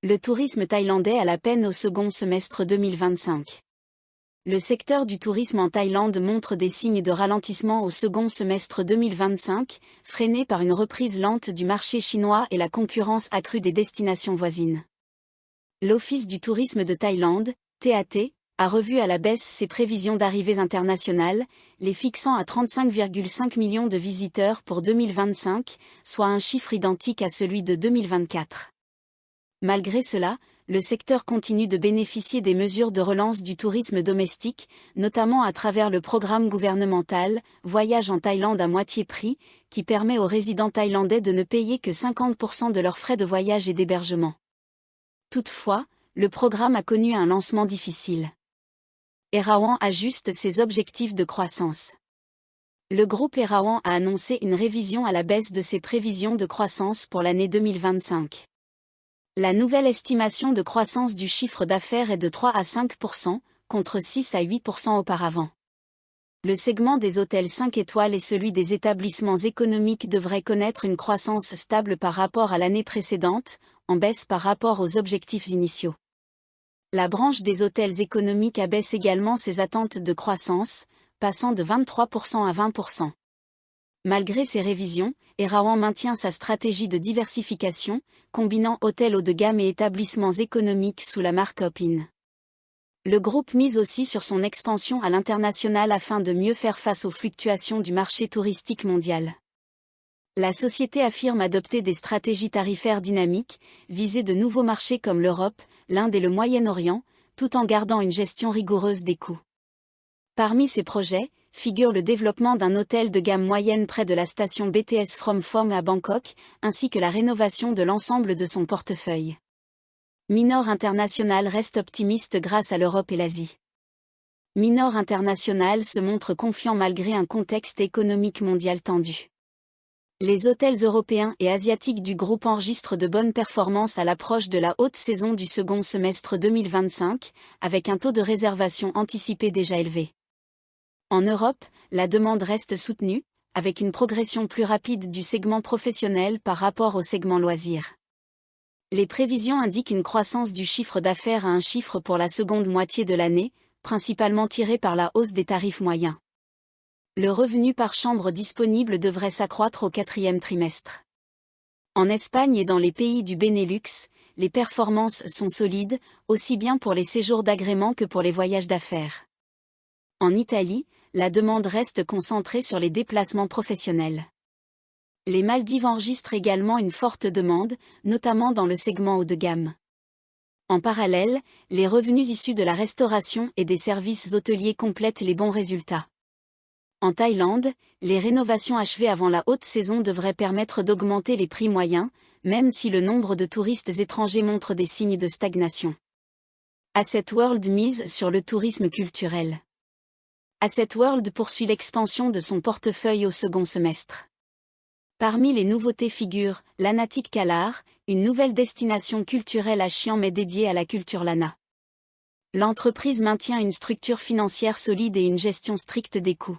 Le tourisme thaïlandais a la peine au second semestre 2025. Le secteur du tourisme en Thaïlande montre des signes de ralentissement au second semestre 2025, freiné par une reprise lente du marché chinois et la concurrence accrue des destinations voisines. L'Office du tourisme de Thaïlande, TAT, a revu à la baisse ses prévisions d'arrivées internationales, les fixant à 35,5 millions de visiteurs pour 2025, soit un chiffre identique à celui de 2024. Malgré cela, le secteur continue de bénéficier des mesures de relance du tourisme domestique, notamment à travers le programme gouvernemental « Voyage en Thaïlande à moitié prix », qui permet aux résidents thaïlandais de ne payer que 50% de leurs frais de voyage et d'hébergement. Toutefois, le programme a connu un lancement difficile. Erawan ajuste ses objectifs de croissance. Le groupe Erawan a annoncé une révision à la baisse de ses prévisions de croissance pour l'année 2025. La nouvelle estimation de croissance du chiffre d'affaires est de 3 à 5%, contre 6 à 8% auparavant. Le segment des hôtels 5 étoiles et celui des établissements économiques devraient connaître une croissance stable par rapport à l'année précédente, en baisse par rapport aux objectifs initiaux. La branche des hôtels économiques abaisse également ses attentes de croissance, passant de 23% à 20%. Malgré ces révisions, Erawan maintient sa stratégie de diversification, combinant hôtels haut de gamme et établissements économiques sous la marque Hop-In. Le groupe mise aussi sur son expansion à l'international afin de mieux faire face aux fluctuations du marché touristique mondial. La société affirme adopter des stratégies tarifaires dynamiques, viser de nouveaux marchés comme l'Europe, l'Inde et le Moyen-Orient, tout en gardant une gestion rigoureuse des coûts. Parmi ces projets, figure le développement d'un hôtel de gamme moyenne près de la station BTS From Phom à Bangkok, ainsi que la rénovation de l'ensemble de son portefeuille. Minor International reste optimiste grâce à l'Europe et l'Asie. Minor International se montre confiant malgré un contexte économique mondial tendu. Les hôtels européens et asiatiques du groupe enregistrent de bonnes performances à l'approche de la haute saison du second semestre 2025, avec un taux de réservation anticipé déjà élevé. En Europe, la demande reste soutenue, avec une progression plus rapide du segment professionnel par rapport au segment loisirs. Les prévisions indiquent une croissance du chiffre d'affaires à un chiffre pour la seconde moitié de l'année, principalement tirée par la hausse des tarifs moyens. Le revenu par chambre disponible devrait s'accroître au quatrième trimestre. En Espagne et dans les pays du Benelux, les performances sont solides, aussi bien pour les séjours d'agrément que pour les voyages d'affaires. En Italie, la demande reste concentrée sur les déplacements professionnels. Les Maldives enregistrent également une forte demande, notamment dans le segment haut de gamme. En parallèle, les revenus issus de la restauration et des services hôteliers complètent les bons résultats. En Thaïlande, les rénovations achevées avant la haute saison devraient permettre d'augmenter les prix moyens, même si le nombre de touristes étrangers montre des signes de stagnation. Asset World mise sur le tourisme culturel. Asset World poursuit l'expansion de son portefeuille au second semestre. Parmi les nouveautés figurent l'Anatic Kalar, une nouvelle destination culturelle à Chiang Mai dédiée à la culture Lana. L'entreprise maintient une structure financière solide et une gestion stricte des coûts.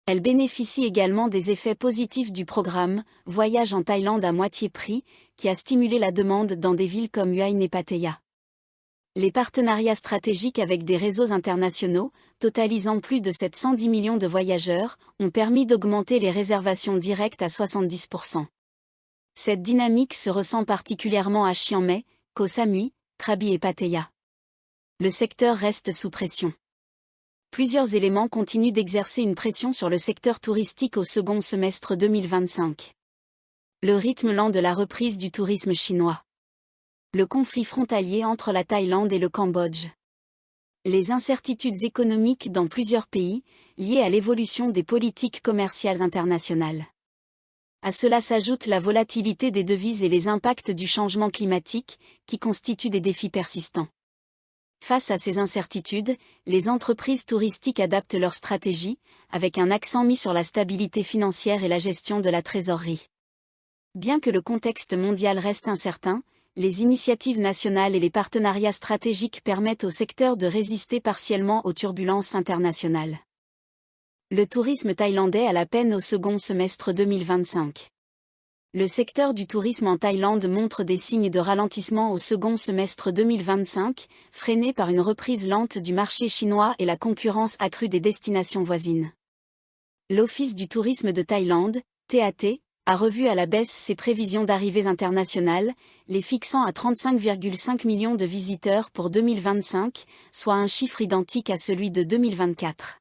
Elle bénéficie également des effets positifs du programme « Voyage en Thaïlande à moitié prix » qui a stimulé la demande dans des villes comme Hue Ai et Pattaya. Les partenariats stratégiques avec des réseaux internationaux, totalisant plus de 710 millions de voyageurs, ont permis d'augmenter les réservations directes à 70%. Cette dynamique se ressent particulièrement à Chiang Mai, Koh Samui, Krabi et Pattaya. Le secteur reste sous pression. Plusieurs éléments continuent d'exercer une pression sur le secteur touristique au second semestre 2025. Le rythme lent de la reprise du tourisme chinois. Le conflit frontalier entre la Thaïlande et le Cambodge. Les incertitudes économiques dans plusieurs pays, liées à l'évolution des politiques commerciales internationales. À cela s'ajoute la volatilité des devises et les impacts du changement climatique, qui constituent des défis persistants. Face à ces incertitudes, les entreprises touristiques adaptent leur stratégie, avec un accent mis sur la stabilité financière et la gestion de la trésorerie. Bien que le contexte mondial reste incertain, les initiatives nationales et les partenariats stratégiques permettent au secteur de résister partiellement aux turbulences internationales. Le tourisme thaïlandais a la peine au second semestre 2025. Le secteur du tourisme en Thaïlande montre des signes de ralentissement au second semestre 2025, freiné par une reprise lente du marché chinois et la concurrence accrue des destinations voisines. L'Office du tourisme de Thaïlande, TAT, a revu à la baisse ses prévisions d'arrivées internationales, les fixant à 35,5 millions de visiteurs pour 2025, soit un chiffre identique à celui de 2024.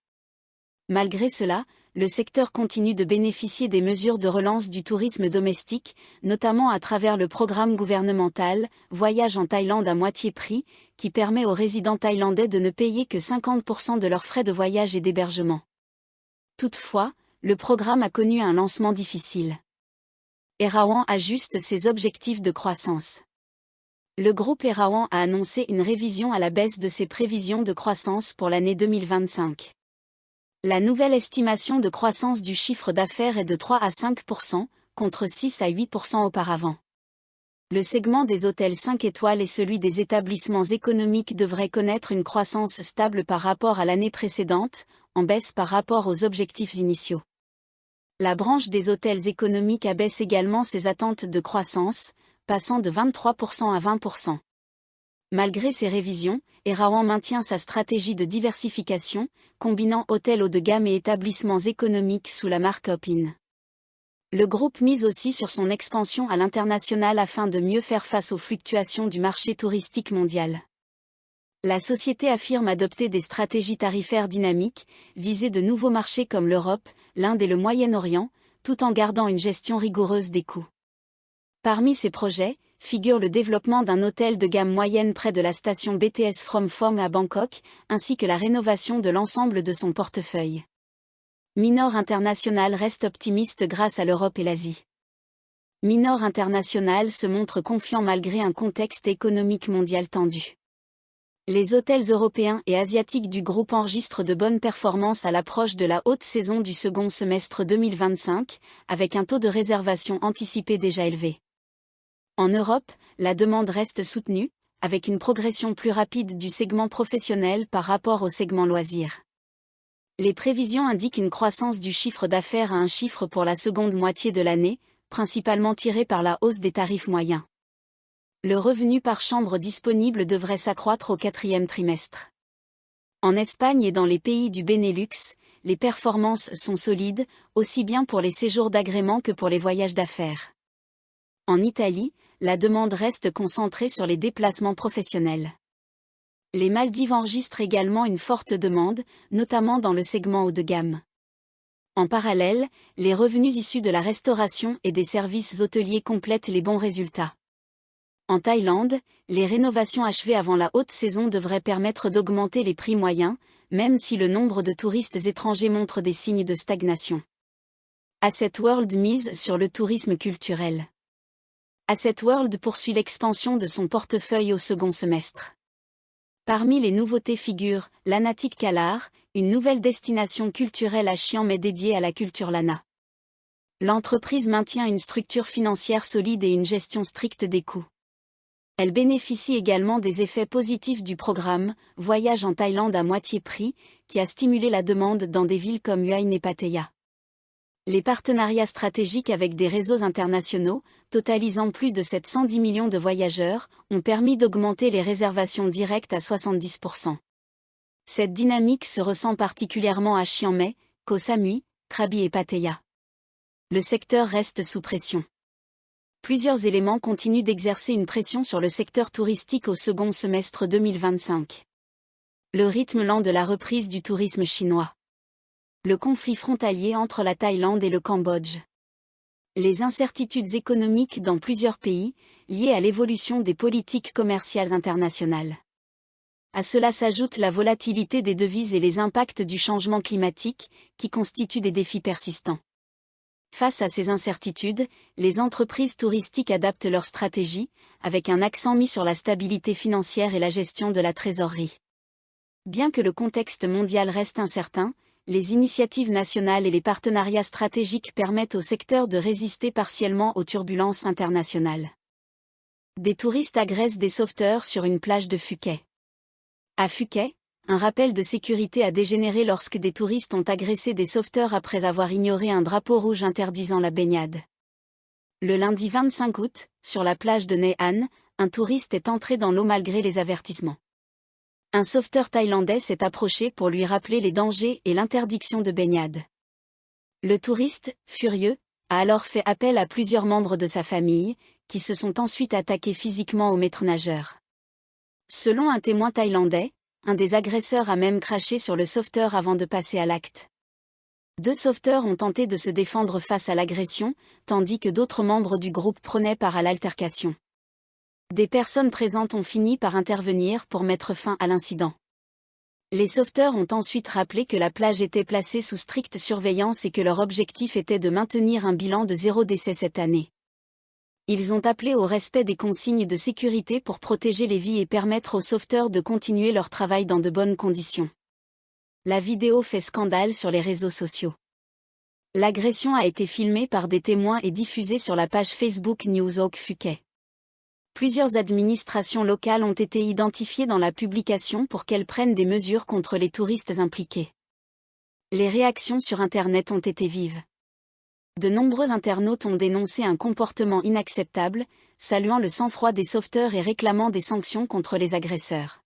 Malgré cela, le secteur continue de bénéficier des mesures de relance du tourisme domestique, notamment à travers le programme gouvernemental « Voyage en Thaïlande à moitié prix », qui permet aux résidents thaïlandais de ne payer que 50% de leurs frais de voyage et d'hébergement. Toutefois, le programme a connu un lancement difficile. Erawan ajuste ses objectifs de croissance. Le groupe Erawan a annoncé une révision à la baisse de ses prévisions de croissance pour l'année 2025. La nouvelle estimation de croissance du chiffre d'affaires est de 3 à 5%, contre 6 à 8% auparavant. Le segment des hôtels 5 étoiles et celui des établissements économiques devraient connaître une croissance stable par rapport à l'année précédente, en baisse par rapport aux objectifs initiaux. La branche des hôtels économiques abaisse également ses attentes de croissance, passant de 23% à 20%. Malgré ces révisions, Erawan maintient sa stratégie de diversification, combinant hôtels haut de gamme et établissements économiques sous la marque Hop-In. Le groupe mise aussi sur son expansion à l'international afin de mieux faire face aux fluctuations du marché touristique mondial. La société affirme adopter des stratégies tarifaires dynamiques, viser de nouveaux marchés comme l'Europe, l'Inde et le Moyen-Orient, tout en gardant une gestion rigoureuse des coûts. Parmi ces projets, figure le développement d'un hôtel de gamme moyenne près de la station BTS From Phom à Bangkok, ainsi que la rénovation de l'ensemble de son portefeuille. Minor International reste optimiste grâce à l'Europe et l'Asie. Minor International se montre confiant malgré un contexte économique mondial tendu. Les hôtels européens et asiatiques du groupe enregistrent de bonnes performances à l'approche de la haute saison du second semestre 2025, avec un taux de réservation anticipé déjà élevé. En Europe, la demande reste soutenue, avec une progression plus rapide du segment professionnel par rapport au segment loisirs. Les prévisions indiquent une croissance du chiffre d'affaires à un chiffre pour la seconde moitié de l'année, principalement tirée par la hausse des tarifs moyens. Le revenu par chambre disponible devrait s'accroître au quatrième trimestre. En Espagne et dans les pays du Benelux, les performances sont solides, aussi bien pour les séjours d'agrément que pour les voyages d'affaires. En Italie, la demande reste concentrée sur les déplacements professionnels. Les Maldives enregistrent également une forte demande, notamment dans le segment haut de gamme. En parallèle, les revenus issus de la restauration et des services hôteliers complètent les bons résultats. En Thaïlande, les rénovations achevées avant la haute saison devraient permettre d'augmenter les prix moyens, même si le nombre de touristes étrangers montre des signes de stagnation. Asset World mise sur le tourisme culturel. Asset World poursuit l'expansion de son portefeuille au second semestre. Parmi les nouveautés figurent l'Anatic Kalar, une nouvelle destination culturelle à Chiang Mai dédiée à la culture lana. L'entreprise maintient une structure financière solide et une gestion stricte des coûts. Elle bénéficie également des effets positifs du programme « Voyage en Thaïlande à moitié prix » qui a stimulé la demande dans des villes comme Hue Ein et Pattaya. Les partenariats stratégiques avec des réseaux internationaux, totalisant plus de 710 millions de voyageurs, ont permis d'augmenter les réservations directes à 70%. Cette dynamique se ressent particulièrement à Chiang Mai, Koh Samui, Krabi et Pattaya. Le secteur reste sous pression. Plusieurs éléments continuent d'exercer une pression sur le secteur touristique au second semestre 2025. Le rythme lent de la reprise du tourisme chinois. Le conflit frontalier entre la Thaïlande et le Cambodge. Les incertitudes économiques dans plusieurs pays, liées à l'évolution des politiques commerciales internationales. À cela s'ajoute la volatilité des devises et les impacts du changement climatique, qui constituent des défis persistants. Face à ces incertitudes, les entreprises touristiques adaptent leur stratégie, avec un accent mis sur la stabilité financière et la gestion de la trésorerie. Bien que le contexte mondial reste incertain, les initiatives nationales et les partenariats stratégiques permettent au secteur de résister partiellement aux turbulences internationales. Des touristes agressent des sauveteurs sur une plage de Phuket. À Phuket, un rappel de sécurité a dégénéré lorsque des touristes ont agressé des sauveteurs après avoir ignoré un drapeau rouge interdisant la baignade. Le lundi 25 août, sur la plage de Nay An, un touriste est entré dans l'eau malgré les avertissements. Un sauveteur thaïlandais s'est approché pour lui rappeler les dangers et l'interdiction de baignade. Le touriste, furieux, a alors fait appel à plusieurs membres de sa famille, qui se sont ensuite attaqués physiquement au maître nageur. Selon un témoin thaïlandais, un des agresseurs a même craché sur le sauveteur avant de passer à l'acte. 2 sauveteurs ont tenté de se défendre face à l'agression, tandis que d'autres membres du groupe prenaient part à l'altercation. Des personnes présentes ont fini par intervenir pour mettre fin à l'incident. Les sauveteurs ont ensuite rappelé que la plage était placée sous stricte surveillance et que leur objectif était de maintenir un bilan de 0 décès cette année. Ils ont appelé au respect des consignes de sécurité pour protéger les vies et permettre aux sauveteurs de continuer leur travail dans de bonnes conditions. La vidéo fait scandale sur les réseaux sociaux. L'agression a été filmée par des témoins et diffusée sur la page Facebook News Hawk Phuket. Plusieurs administrations locales ont été identifiées dans la publication pour qu'elles prennent des mesures contre les touristes impliqués. Les réactions sur Internet ont été vives. De nombreux internautes ont dénoncé un comportement inacceptable, saluant le sang-froid des sauveteurs et réclamant des sanctions contre les agresseurs.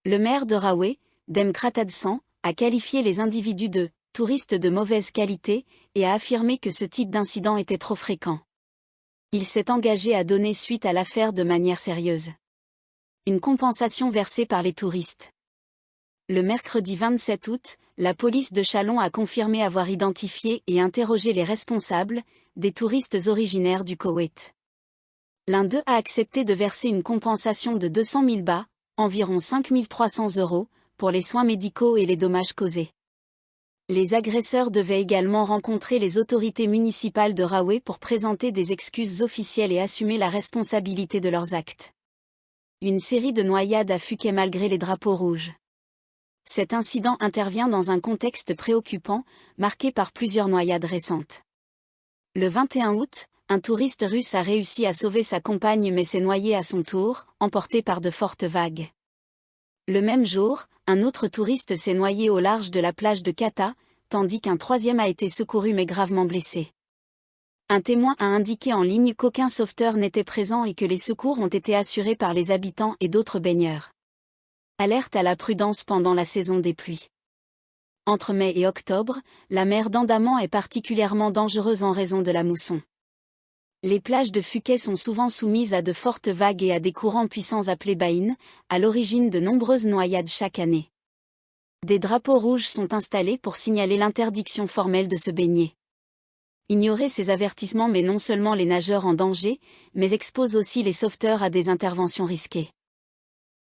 Le maire de Raweh, Dem Kratadsan, a qualifié les individus de « touristes de mauvaise qualité » et a affirmé que ce type d'incident était trop fréquent. Il s'est engagé à donner suite à l'affaire de manière sérieuse. Une compensation versée par les touristes. Le mercredi 27 août, la police de Chalon a confirmé avoir identifié et interrogé les responsables, des touristes originaires du Koweït. L'un d'eux a accepté de verser une compensation de 200 000 bahts, environ 5 300 €, pour les soins médicaux et les dommages causés. Les agresseurs devaient également rencontrer les autorités municipales de Raweh pour présenter des excuses officielles et assumer la responsabilité de leurs actes. Une série de noyades a Phuket malgré les drapeaux rouges. Cet incident intervient dans un contexte préoccupant, marqué par plusieurs noyades récentes. Le 21 août, un touriste russe a réussi à sauver sa compagne mais s'est noyé à son tour, emporté par de fortes vagues. Le même jour, un autre touriste s'est noyé au large de la plage de Kata, tandis qu'un troisième a été secouru mais gravement blessé. Un témoin a indiqué en ligne qu'aucun sauveteur n'était présent et que les secours ont été assurés par les habitants et d'autres baigneurs. Alerte à la prudence pendant la saison des pluies. Entre mai et octobre, la mer d'Andaman est particulièrement dangereuse en raison de la mousson. Les plages de Phuket sont souvent soumises à de fortes vagues et à des courants puissants appelés baïnes, à l'origine de nombreuses noyades chaque année. Des drapeaux rouges sont installés pour signaler l'interdiction formelle de se baigner. Ignorer ces avertissements met non seulement les nageurs en danger, mais expose aussi les sauveteurs à des interventions risquées.